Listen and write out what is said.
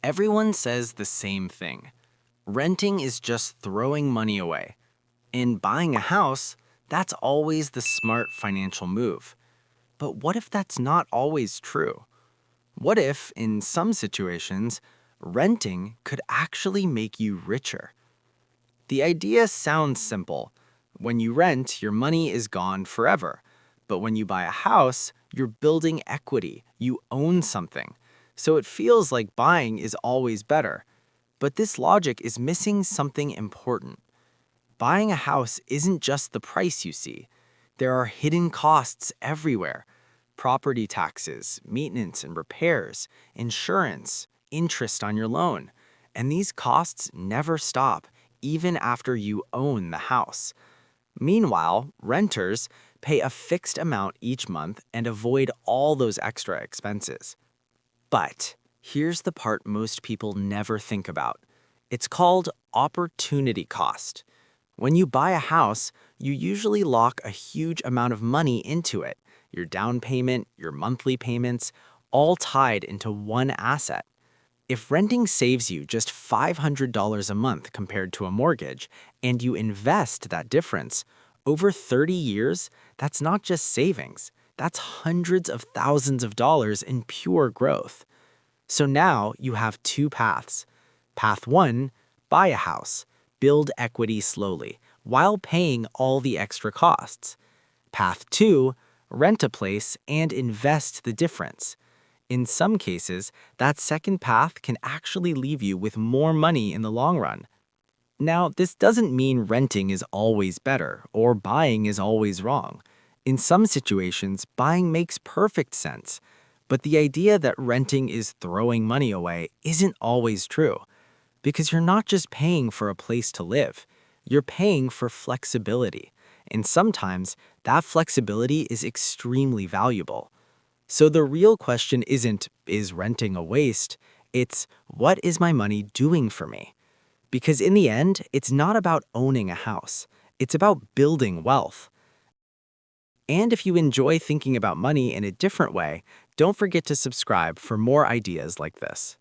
Everyone says the same thing. Renting is just throwing money away. In buying a house, that's always the smart financial move. But what if that's not always true? What if, in some situations, renting could actually make you richer? The idea sounds simple. When you rent, your money is gone forever. But when you buy a house, you're building equity. You own something. So it feels like buying is always better. But this logic is missing something important. Buying a house isn't just the price you see. There are hidden costs everywhere. Property taxes, maintenance and repairs, insurance, interest on your loan. And these costs never stop, even after you own the house. Meanwhile, renters pay a fixed amount each month and avoid all those extra expenses. But here's the part most people never think about. It's called opportunity cost. When you buy a house, you usually lock a huge amount of money into it, your down payment, your monthly payments, all tied into one asset. If renting saves you just $500 a month compared to a mortgage, and you invest that difference, over 30 years, that's not just savings. That's hundreds of thousands of dollars in pure growth. So now you have two paths. Path one, buy a house, build equity slowly, while paying all the extra costs. Path two, rent a place and invest the difference. In some cases, that second path can actually leave you with more money in the long run. Now, this doesn't mean renting is always better or buying is always wrong. In some situations, buying makes perfect sense. But the idea that renting is throwing money away isn't always true. Because you're not just paying for a place to live, you're paying for flexibility. And sometimes that flexibility is extremely valuable. So the real question isn't, is renting a waste? It's, what is my money doing for me? Because in the end, it's not about owning a house. It's about building wealth. And if you enjoy thinking about money in a different way, don't forget to subscribe for more ideas like this.